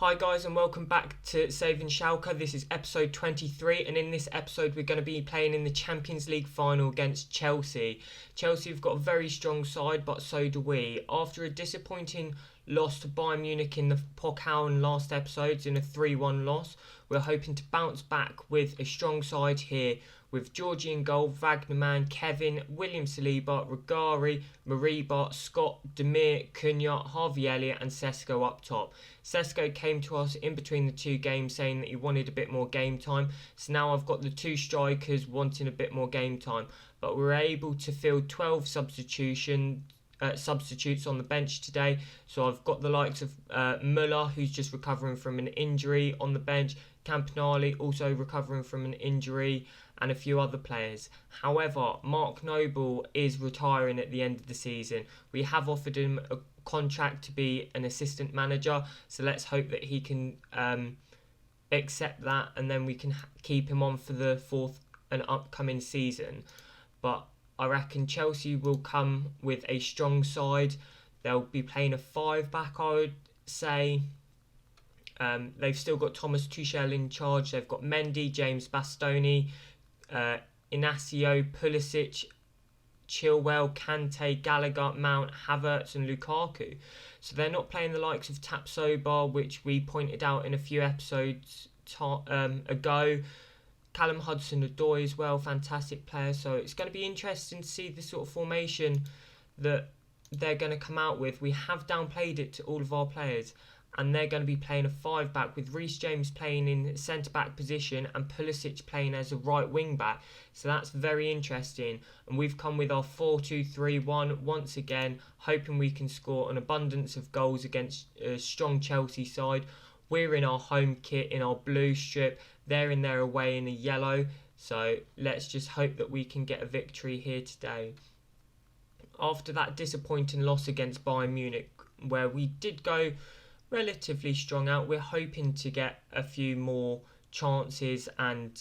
Hi guys and welcome back to Saving Schalke. This is episode 23 and in this episode we're going to be playing in the Champions League final against Chelsea. Chelsea have got a very strong side but so do we. After a disappointing loss to Bayern Munich in the Pokal and last episodes in a 3-1 loss, we're hoping to bounce back with a strong side here with Georgie in goal, Wagnerman, Kevin, William Saliba, Regari, Mariba, Scott, Demir, Cunha, Harvey Elliott and Sesko up top. Sesko came to us in between the two games saying that he wanted a bit more game time, so now I've got the two strikers wanting a bit more game time, but we're able to field 12 substitutes on the bench today. So I've got the likes of Muller, who's just recovering from an injury, on the bench, Campanale also recovering from an injury, and a few other players. However, Mark Noble is retiring at the end of the season. We have offered him a contract to be an assistant manager, so let's hope that he can accept that and then we can keep him on for the fourth and upcoming season. But I reckon Chelsea will come with a strong side. They'll be playing a 5-back, I would say. They've still got Thomas Tuchel in charge. They've got Mendy, James Bastoni, Inacio, Pulisic, Chilwell, Kante, Gallagher, Mount, Havertz and Lukaku. So they're not playing the likes of Tapsoba, which we pointed out in a few episodes ago. Callum Hudson-Odoi as well, fantastic player. So it's going to be interesting to see the sort of formation that they're going to come out with. We have downplayed it to all of our players, and they're going to be playing a 5-back with Reece James playing in centre-back position and Pulisic playing as a right wing-back. So that's very interesting. And we've come with our 4-2-3-1 once again, hoping we can score an abundance of goals against a strong Chelsea side. We're in our home kit, in our blue strip. They're in their away in a yellow. So let's just hope that we can get a victory here today. After that disappointing loss against Bayern Munich, where we did go relatively strong out, we're hoping to get a few more chances and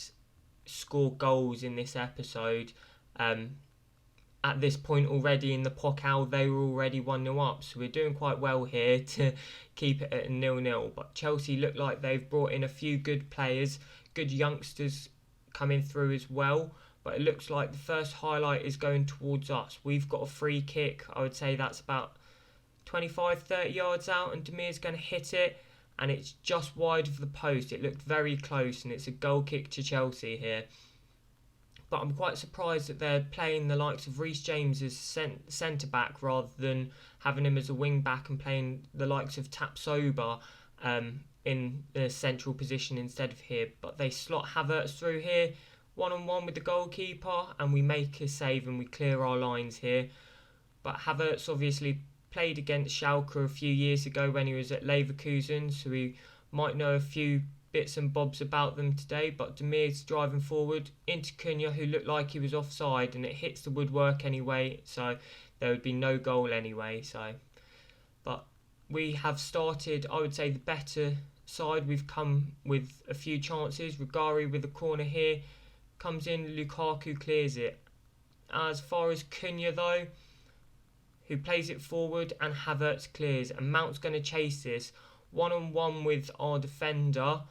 score goals in this episode. At this point already in the Pokal, they were already 1-0 up, so we're doing quite well here to keep it at a 0-0. But Chelsea look like they've brought in a few good players, good youngsters coming through as well. But it looks like the first highlight is going towards us. We've got a free kick. I would say that's about 25-30 yards out, and Demir's going to hit it, and it's just wide of the post. It looked very close, and it's a goal kick to Chelsea here. But I'm quite surprised that they're playing the likes of Reece James as centre-back rather than having him as a wing-back and playing the likes of Tapsoba in the central position instead of here. But they slot Havertz through here, one-on-one with the goalkeeper, and we make a save and we clear our lines here. But Havertz obviously played against Schalke a few years ago when he was at Leverkusen, so we might know a few bits and bobs about them today. But Demir's driving forward into Cunha, who looked like he was offside, and it hits the woodwork anyway, so there would be no goal anyway. But we have started, I would say, the better side. We've come with a few chances. Regari with a corner here, comes in, Lukaku clears it. As far as Cunha though, who plays it forward, and Havertz clears, and Mount's going to chase this one-on-one with our defender,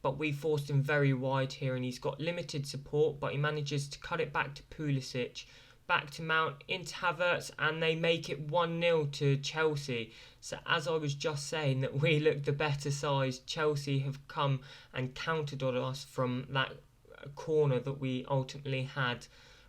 but we forced him very wide here and he's got limited support, but he manages to cut it back to Pulisic, back to Mount, into Havertz, and they make it 1-0 to Chelsea. So as I was just saying that we look the better side, Chelsea have come and countered on us from that corner that we ultimately had.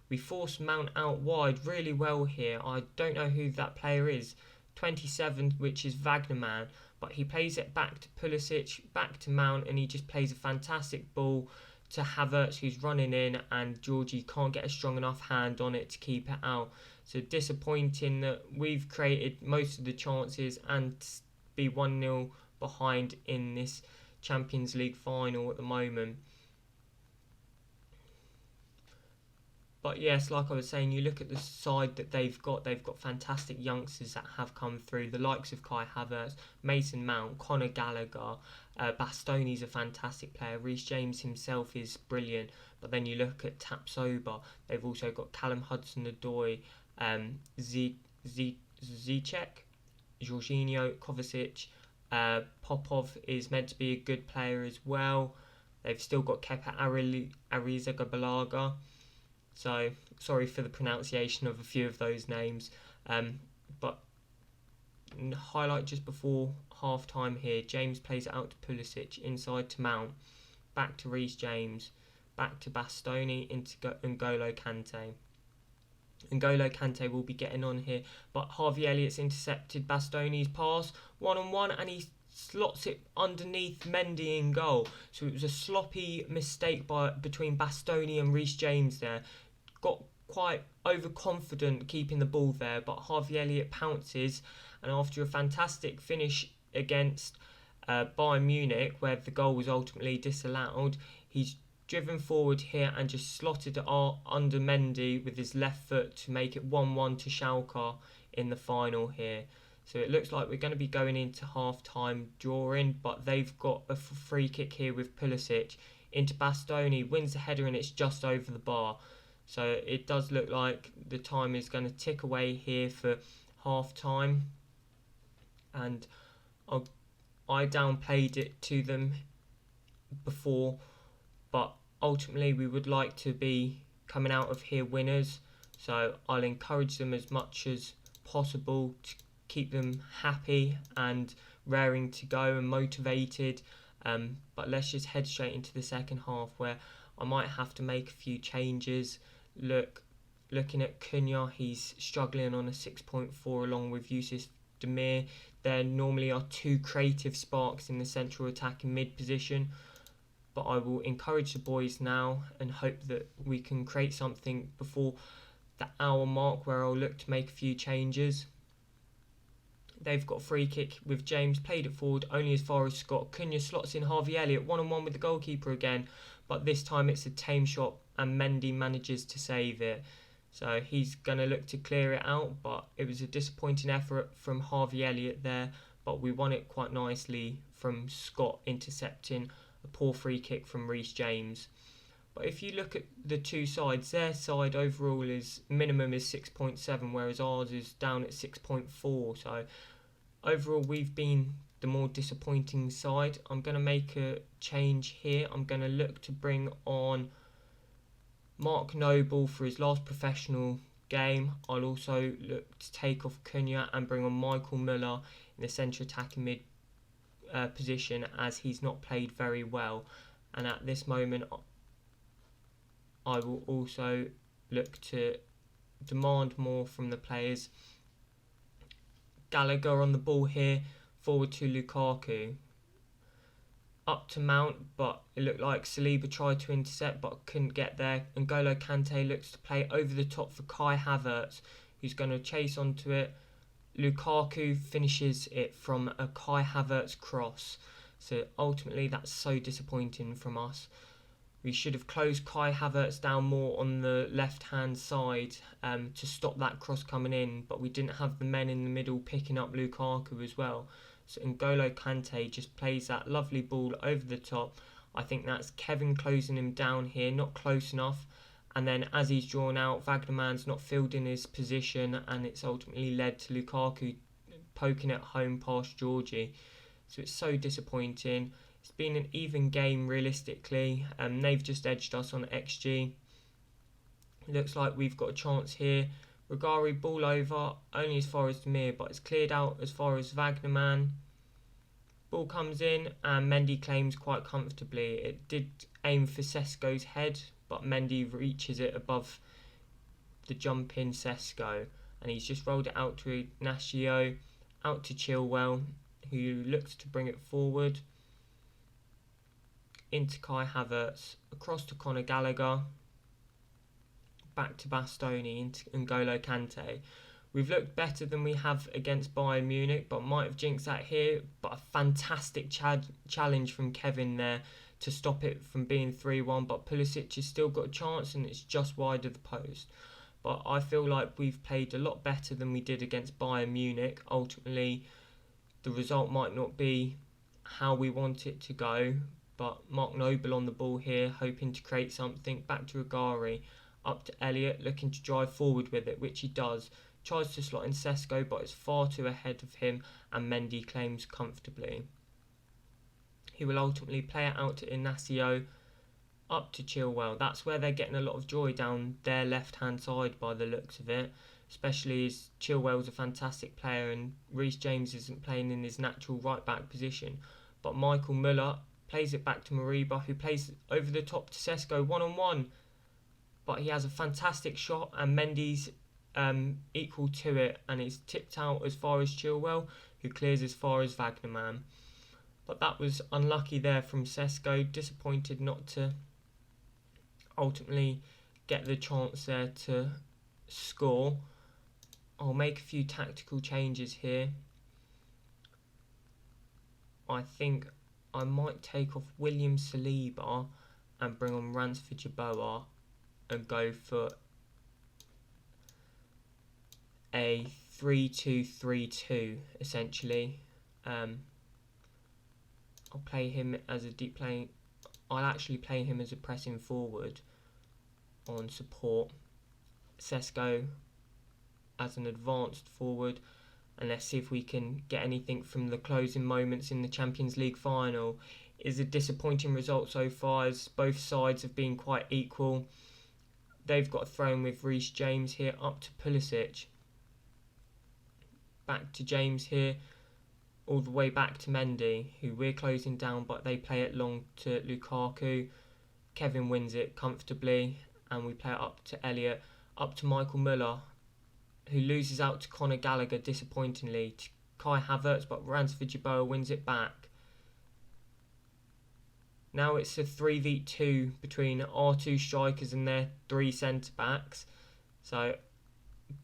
We forced Mount out wide really well here. I don't know who that player is, 27, which is Wagnerman, but he plays it back to Pulisic, back to Mount, and he just plays a fantastic ball to Havertz, who's running in, and Georgie can't get a strong enough hand on it to keep it out. So disappointing that we've created most of the chances and be 1-0 behind in this Champions League final at the moment. But yes, like I was saying, you look at the side that they've got fantastic youngsters that have come through, the likes of Kai Havertz, Mason Mount, Conor Gallagher, Bastoni's a fantastic player, Reece James himself is brilliant, but then you look at Tapsoba, they've also got Callum Hudson-Odoi, Ziyech, Jorginho, Kovacic, Popov is meant to be a good player as well. They've still got Kepa Arrizabalaga. So, sorry for the pronunciation of a few of those names. But highlight just before half time here. James plays it out to Pulisic, inside to Mount, back to Reece James, back to Bastoni, into N'Golo Kante. N'Golo Kante will be getting on here, but Harvey Elliott's intercepted Bastoni's pass, one-on-one, and he slots it underneath Mendy in goal. So it was a sloppy mistake between Bastoni and Reece James there. Got quite overconfident keeping the ball there, but Harvey Elliott pounces, and after a fantastic finish against Bayern Munich, where the goal was ultimately disallowed, he's driven forward here and just slotted it under Mendy with his left foot to make it 1-1 to Schalke in the final here. So it looks like we're going to be going into half-time drawing, but they've got a free kick here with Pulisic into Bastoni, wins the header, and it's just over the bar. So it does look like the time is going to tick away here for half-time. And I downplayed it to them before, but ultimately we would like to be coming out of here winners. So I'll encourage them as much as possible to keep them happy and raring to go and motivated. But let's just head straight into the second half, where I might have to make a few changes. Looking at Cunha, he's struggling on a 6.4 along with Yusuf Demir. There normally are two creative sparks in the central attacking mid position, but I will encourage the boys now and hope that we can create something before the hour mark, where I'll look to make a few changes. They've got a free kick with James, played it forward only as far as Scott. Cunha slots in Harvey Elliott, one-on-one with the goalkeeper again, but this time it's a tame shot and Mendy manages to save it. So he's going to look to clear it out, but it was a disappointing effort from Harvey Elliott there, but we won it quite nicely from Scott intercepting a poor free kick from Reece James. But if you look at the two sides, their side overall is minimum is 6.7, whereas ours is down at 6.4. So overall we've been the more disappointing side. I'm going to make a change here. I'm going to look to bring on Mark Noble for his last professional game. I'll also look to take off Cunha and bring on Michael Müller in the centre attacking mid position, as he's not played very well. And at this moment I will also look to demand more from the players. Gallagher on the ball here, forward to Lukaku. Up to Mount, but it looked like Saliba tried to intercept but couldn't get there. N'Golo Kante looks to play over the top for Kai Havertz, who's going to chase onto it. Lukaku finishes it from a Kai Havertz cross. So ultimately that's so disappointing from us. We should have closed Kai Havertz down more on the left-hand side to stop that cross coming in, but we didn't have the men in the middle picking up Lukaku as well. So N'Golo Kante just plays that lovely ball over the top. I think that's Kevin closing him down here, not close enough. And then as he's drawn out, Wagnerman's not filled in his position, and it's ultimately led to Lukaku poking it home past Georgie. So it's so disappointing. It's been an even game realistically. They've just edged us on XG. Looks like we've got a chance here. Regari ball over, only as far as Demir, but it's cleared out as far as Wagnerman. Ball comes in and Mendy claims quite comfortably. It did aim for Sesko's head, but Mendy reaches it above the jump in Sesko. And he's just rolled it out to Ignacio, out to Chilwell, who looks to bring it forward. Into Kai Havertz, across to Conor Gallagher. Back to Bastoni, into N'Golo Kante. We've looked better than we have against Bayern Munich, but might have jinxed that here. But a fantastic challenge from Kevin there to stop it from being 3-1. But Pulisic has still got a chance, and it's just wide of the post. But I feel like we've played a lot better than we did against Bayern Munich. Ultimately, the result might not be how we want it to go. But Mark Noble on the ball here, hoping to create something. Back to Regari. up to Elliott, looking to drive forward with it, which he does. Tries to slot in Sesko, but it's far too ahead of him, and Mendy claims comfortably. He will ultimately play it out to Inacio, up to Chilwell. That's where they're getting a lot of joy down their left-hand side by the looks of it, especially as Chilwell's a fantastic player and Reece James isn't playing in his natural right-back position. But Michael Müller plays it back to Mariba, who plays over the top to Sesko, one-on-one. But he has a fantastic shot, and Mendy's equal to it, and it's tipped out as far as Chilwell, who clears as far as Wagnerman. But that was unlucky there from Sesko, disappointed not to ultimately get the chance there to score. I'll make a few tactical changes here. I think I might take off William Saliba and bring on Ransford Jeboa and go for a 3-2-3-2 essentially. I'll play him as a deep playing. I'll actually play him as a pressing forward on support. Sesko as an advanced forward, and let's see if we can get anything from the closing moments in the Champions League final. It is a disappointing result so far, as both sides have been quite equal. They've got a throw in with Reece James here, up to Pulisic. Back to James here, all the way back to Mendy, who we're closing down, but they play it long to Lukaku. Kevin wins it comfortably, and we play it up to Elliott, up to Michael Müller, who loses out to Conor Gallagher disappointingly, to Kai Havertz, but Ransford Jeboa wins it back. Now it's a 3v2 between our two strikers and their three centre-backs.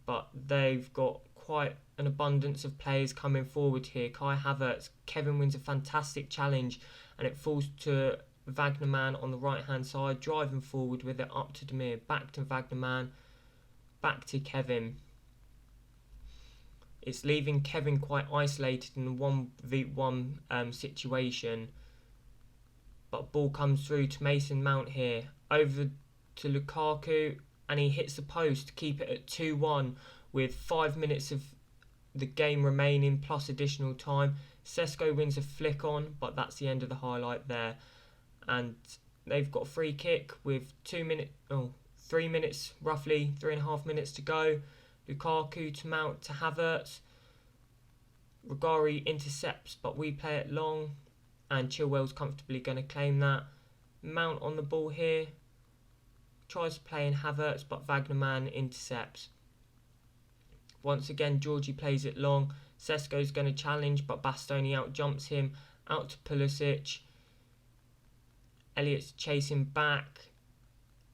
But they've got quite an abundance of players coming forward here. Kai Havertz, Kevin wins a fantastic challenge, and it falls to Wagnerman on the right-hand side, driving forward with it up to Demir, back to Wagnerman, back to Kevin. It's leaving Kevin quite isolated in the 1v1 situation. But ball comes through to Mason Mount here, over to Lukaku, and he hits the post to keep it at 2-1 with 5 minutes of the game remaining plus additional time. Sesko wins a flick on, but that's the end of the highlight there. And they've got a free kick with 3 minutes, roughly 3.5 minutes to go. Lukaku to Mount to Havertz. Rugari intercepts, but we play it long, and Chilwell's comfortably going to claim that. Mount on the ball here, tries to play in Havertz, but Wagnerman intercepts. Once again, Georgie plays it long. Sesko's going to challenge, but Bastoni outjumps him, out to Pulisic. Elliott's chasing back.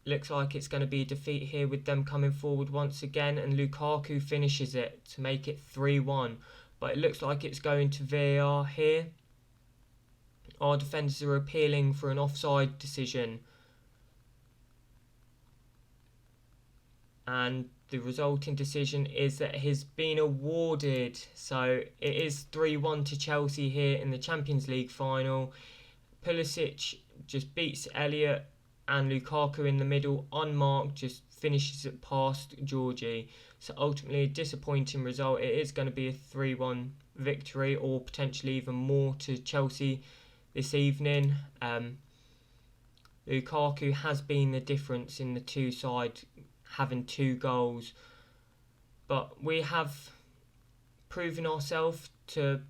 Looks like it's going to be a defeat here with them coming forward once again, and Lukaku finishes it to make it 3-1. But it looks like it's going to VAR here. Our defenders are appealing for an offside decision. And the resulting decision is that it has been awarded. So it is 3-1 to Chelsea here in the Champions League final. Pulisic just beats Elliott, and Lukaku in the middle, unmarked, just finishes it past Georgie. So ultimately a disappointing result. It is going to be a 3-1 victory, or potentially even more, to Chelsea this evening. Lukaku has been the difference in the two sides, having 2 goals. But we have proven ourselves to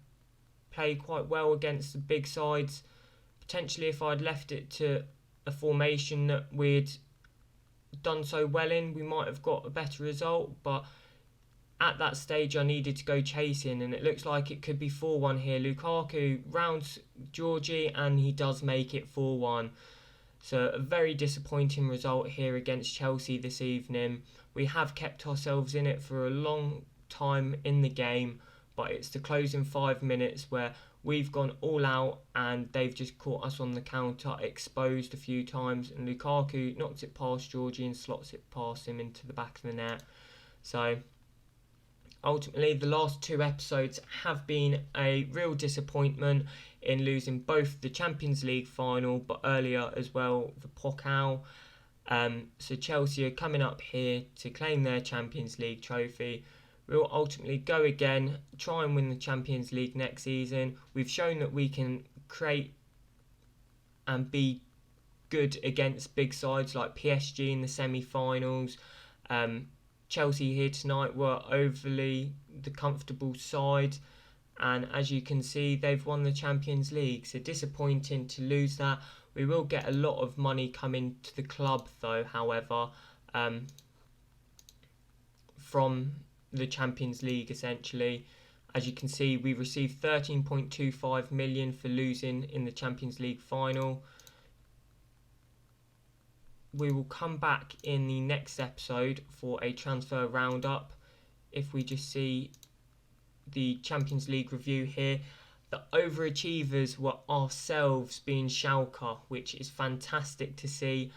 play quite well against the big sides. Potentially if I'd left it to a formation that we'd done so well in, we might have got a better result. But at that stage I needed to go chasing, and it looks like it could be 4-1 here. Lukaku rounds Georgie, and he does make it 4-1. So a very disappointing result here against Chelsea this evening. We have kept ourselves in it for a long time in the game, but it's the closing 5 minutes where we've gone all out and they've just caught us on the counter, exposed a few times, and Lukaku knocks it past Georgie and slots it past him into the back of the net. So ultimately the last 2 episodes have been a real disappointment in losing both the Champions League final, but earlier as well the Pokal. So Chelsea are coming up here to claim their Champions League trophy. We'll ultimately go again, try and win the Champions League next season. We've shown that we can create and be good against big sides like PSG in the semi-finals. Chelsea here tonight were overly the comfortable side, and as you can see, they've won the Champions League. So disappointing to lose that. We will get a lot of money coming to the club though, however, from the Champions League essentially. As you can see, we received 13.25 million for losing in the Champions League final. We will come back in the next episode for a transfer roundup. If we just see the Champions League review here, the overachievers were ourselves, being Schalke, which is fantastic to see.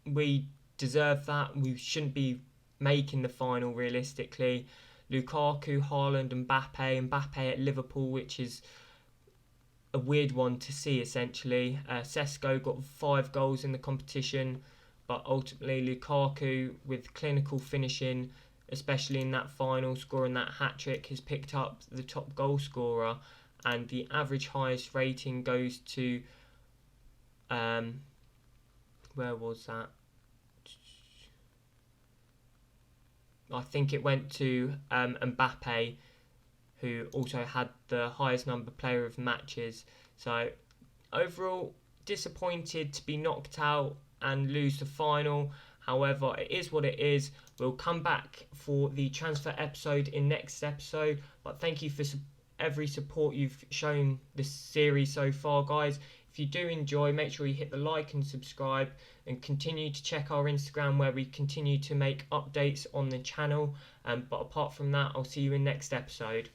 We deserve that. We shouldn't be making the final realistically. Lukaku, Haaland, Mbappe at Liverpool, which is a weird one to see essentially. Sesko got 5 goals in the competition, but ultimately Lukaku, with clinical finishing, especially in that final, scoring that hat-trick, has picked up the top goal scorer, and the average highest rating goes to where was that? I think it went to Mbappe, who also had the highest number player of matches. So overall, disappointed to be knocked out and lose the final. However, it is what it is. We'll come back for the transfer episode in next episode. But thank you for every support you've shown this series so far, guys. If you do enjoy, make sure you hit the like and subscribe, and continue to check our Instagram where we continue to make updates on the channel. But apart from that, I'll see you in next episode.